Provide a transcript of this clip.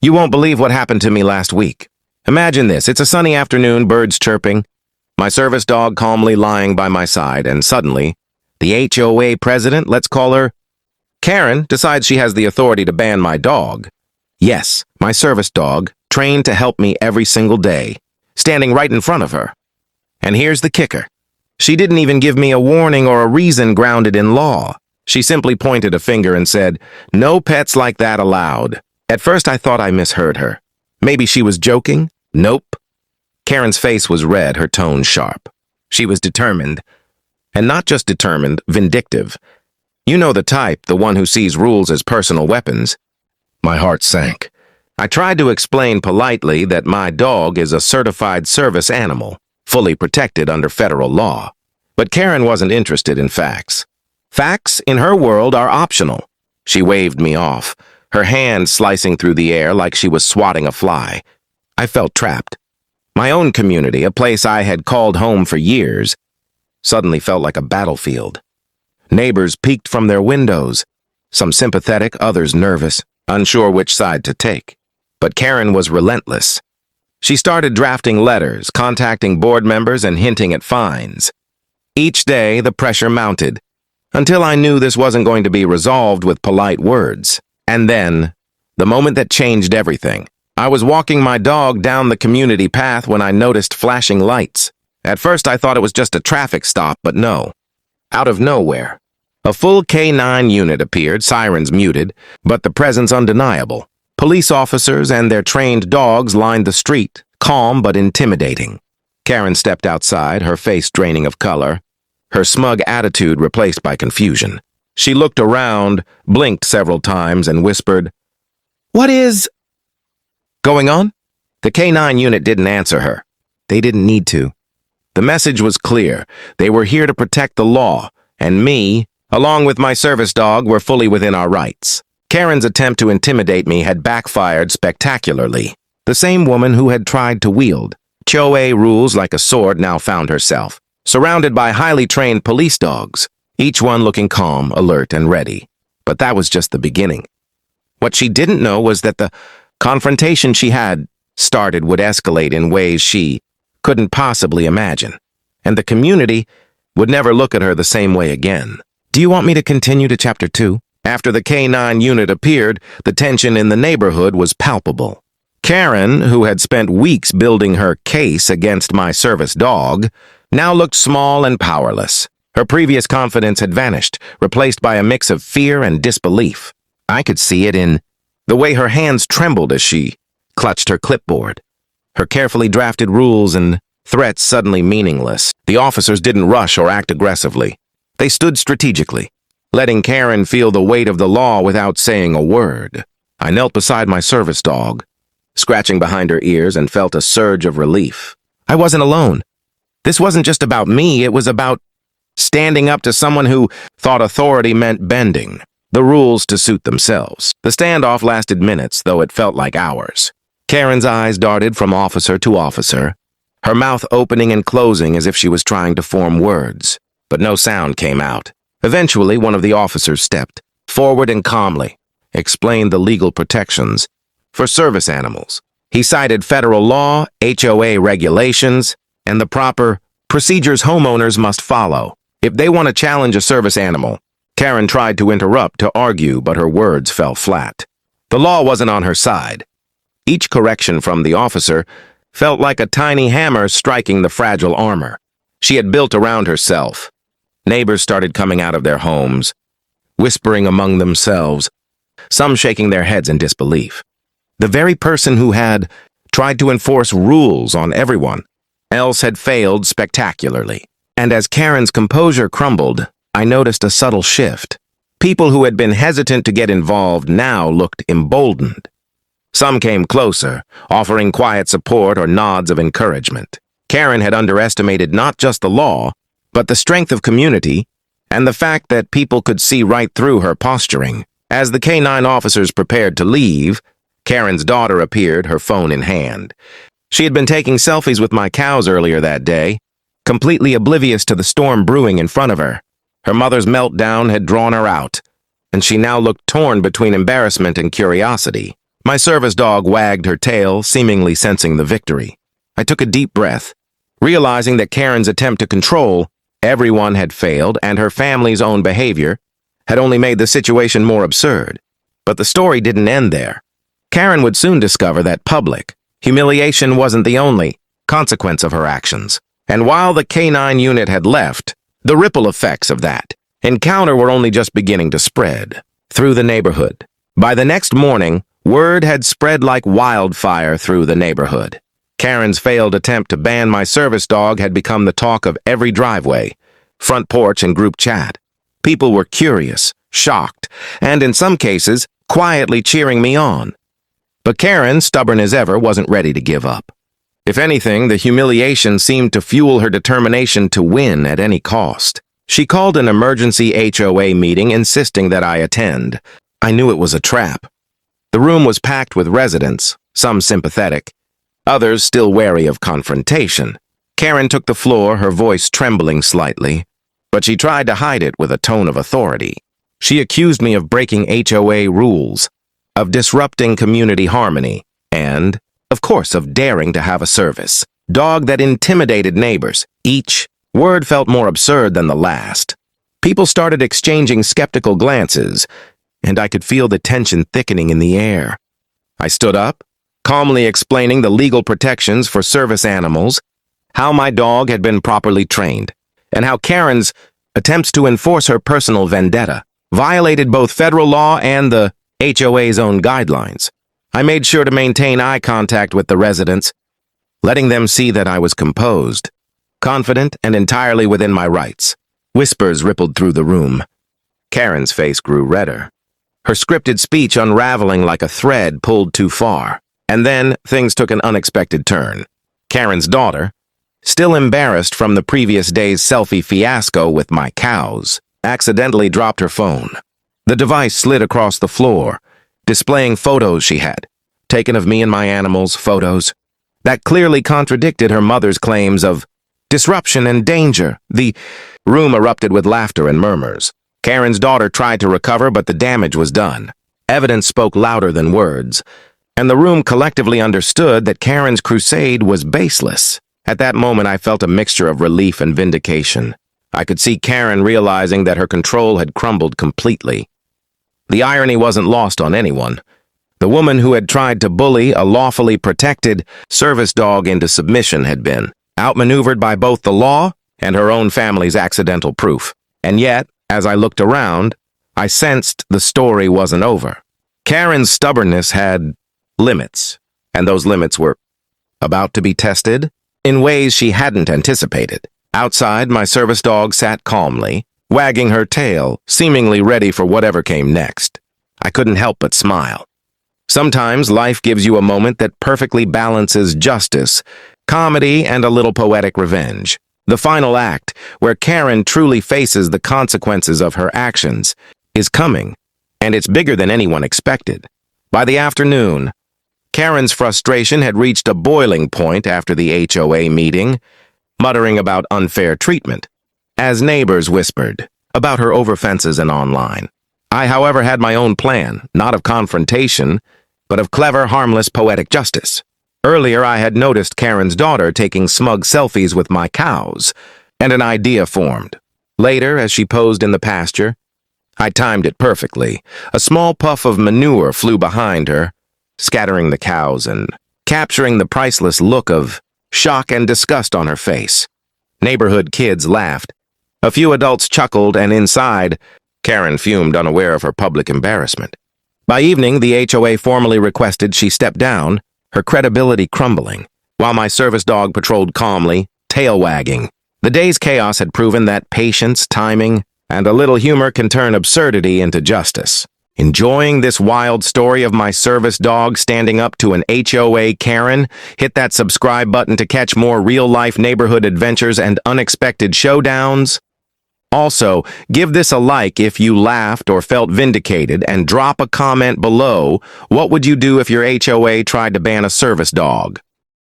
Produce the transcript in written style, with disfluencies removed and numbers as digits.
You won't believe what happened to me last week. Imagine this. It's a sunny afternoon, birds chirping, my service dog calmly lying by my side, and suddenly, the HOA president, let's call her Karen, decides she has the authority to ban my dog. Yes, my service dog, trained to help me every single day, standing right in front of her. And here's the kicker. She didn't even give me a warning or a reason grounded in law. She simply pointed a finger and said, "No pets like that allowed." At first I thought I misheard her. Maybe she was joking? Nope. Karen's face was red, her tone sharp. She was determined. And not just determined, vindictive. You know the type, the one who sees rules as personal weapons. My heart sank. I tried to explain politely that my dog is a certified service animal, fully protected under federal law. But Karen wasn't interested in facts. Facts, in her world, are optional. She waved me off, her hand slicing through the air like she was swatting a fly. I felt trapped. My own community, a place I had called home for years, suddenly felt like a battlefield. Neighbors peeked from their windows, some sympathetic, others nervous, unsure which side to take. But Karen was relentless. She started drafting letters, contacting board members, and hinting at fines. Each day, the pressure mounted, until I knew this wasn't going to be resolved with polite words. And then, the moment that changed everything. I was walking my dog down the community path when I noticed flashing lights. At first, I thought it was just a traffic stop, but no. Out of nowhere, a full K9 unit appeared, sirens muted, but the presence undeniable. Police officers and their trained dogs lined the street, calm but intimidating. Karen stepped outside, her face draining of color, her smug attitude replaced by confusion. She looked around, blinked several times, and whispered, "What is going on?" The K9 unit didn't answer her. They didn't need to. The message was clear. They were here to protect the law, and me, along with my service dog, were fully within our rights. Karen's attempt to intimidate me had backfired spectacularly. The same woman who had tried to wield HOA rules like a sword now found herself, surrounded by highly trained police dogs, each one looking calm, alert, and ready. But that was just the beginning. What she didn't know was that the confrontation she had started would escalate in ways she couldn't possibly imagine, and the community would never look at her the same way again. Do you want me to continue to Chapter 2? After the K9 unit appeared, the tension in the neighborhood was palpable. Karen, who had spent weeks building her case against my service dog, now looked small and powerless. Her previous confidence had vanished, replaced by a mix of fear and disbelief. I could see it in the way her hands trembled as she clutched her clipboard. Her carefully drafted rules and threats suddenly meaningless. The officers didn't rush or act aggressively. They stood strategically, letting Karen feel the weight of the law without saying a word. I knelt beside my service dog, scratching behind her ears, and felt a surge of relief. I wasn't alone. This wasn't just about me, it was about standing up to someone who thought authority meant bending the rules to suit themselves. The standoff lasted minutes, though it felt like hours. Karen's eyes darted from officer to officer, her mouth opening and closing as if she was trying to form words, but no sound came out. Eventually, one of the officers stepped forward and calmly explained the legal protections for service animals. He cited federal law, HOA regulations, and the proper procedures homeowners must follow if they want to challenge a service animal. Karen tried to interrupt, to argue, but her words fell flat. The law wasn't on her side. Each correction from the officer felt like a tiny hammer striking the fragile armor she had built around herself. Neighbors started coming out of their homes, whispering among themselves, some shaking their heads in disbelief. The very person who had tried to enforce rules on everyone else had failed spectacularly. And as Karen's composure crumbled, I noticed a subtle shift. People who had been hesitant to get involved now looked emboldened. Some came closer, offering quiet support or nods of encouragement. Karen had underestimated not just the law, but the strength of community and the fact that people could see right through her posturing. As the K9 officers prepared to leave, Karen's daughter appeared, her phone in hand. She had been taking selfies with my cows earlier that day, completely oblivious to the storm brewing in front of her. Her mother's meltdown had drawn her out, and she now looked torn between embarrassment and curiosity. My service dog wagged her tail, seemingly sensing the victory. I took a deep breath, realizing that Keran's attempt to control everyone had failed and her family's own behavior had only made the situation more absurd. But the story didn't end there. Keran would soon discover that public humiliation wasn't the only consequence of her actions. And while the K9 unit had left, the ripple effects of that encounter were only just beginning to spread through the neighborhood. By the next morning, word had spread like wildfire through the neighborhood. Keran's failed attempt to ban my service dog had become the talk of every driveway, front porch, and group chat. People were curious, shocked, and in some cases, quietly cheering me on. But Keran, stubborn as ever, wasn't ready to give up. If anything, the humiliation seemed to fuel her determination to win at any cost. She called an emergency HOA meeting, insisting that I attend. I knew it was a trap. The room was packed with residents, some sympathetic, others still wary of confrontation. Keran took the floor, her voice trembling slightly, but she tried to hide it with a tone of authority. She accused me of breaking HOA rules, of disrupting community harmony, and, of course, of daring to have a service dog that intimidated neighbors. Each word felt more absurd than the last. People started exchanging skeptical glances, and I could feel the tension thickening in the air. I stood up, calmly explaining the legal protections for service animals, how my dog had been properly trained, and how Keran's attempts to enforce her personal vendetta violated both federal law and the HOA's own guidelines. I made sure to maintain eye contact with the residents, letting them see that I was composed, confident, and entirely within my rights. Whispers rippled through the room. Keran's face grew redder, her scripted speech unraveling like a thread pulled too far. And then things took an unexpected turn. Keran's daughter, still embarrassed from the previous day's selfie fiasco with my cows, accidentally dropped her phone. The device slid across the floor, displaying photos she had taken of me and my animals, photos that clearly contradicted her mother's claims of disruption and danger. The room erupted with laughter and murmurs. Keran's daughter tried to recover, but the damage was done. Evidence spoke louder than words, and the room collectively understood that Keran's crusade was baseless. At that moment, I felt a mixture of relief and vindication. I could see Keran realizing that her control had crumbled completely. The irony wasn't lost on anyone. The woman who had tried to bully a lawfully protected service dog into submission had been outmaneuvered by both the law and her own family's accidental proof. And yet, as I looked around, I sensed the story wasn't over. Keran's stubbornness had limits, and those limits were about to be tested in ways she hadn't anticipated. Outside, my service dog sat calmly, wagging her tail, seemingly ready for whatever came next. I couldn't help but smile. Sometimes life gives you a moment that perfectly balances justice, comedy, and a little poetic revenge. The final act, where Keran truly faces the consequences of her actions, is coming, and it's bigger than anyone expected. By the afternoon, Keran's frustration had reached a boiling point after the HOA meeting, muttering about unfair treatment, as neighbors whispered about her over fences and online. I, however, had my own plan, not of confrontation, but of clever, harmless, poetic justice. Earlier, I had noticed Keran's daughter taking smug selfies with my cows, and an idea formed. Later, as she posed in the pasture, I timed it perfectly. A small puff of manure flew behind her, scattering the cows and capturing the priceless look of shock and disgust on her face. Neighborhood kids laughed. A few adults chuckled, and inside, Keran fumed, unaware of her public embarrassment. By evening, the HOA formally requested she step down, her credibility crumbling, while my service dog patrolled calmly, tail wagging. The day's chaos had proven that patience, timing, and a little humor can turn absurdity into justice. Enjoying this wild story of my service dog standing up to an HOA Keran? Hit that subscribe button to catch more real-life neighborhood adventures and unexpected showdowns. Also, give this a like if you laughed or felt vindicated, and drop a comment below. What would you do if your HOA tried to ban a service dog?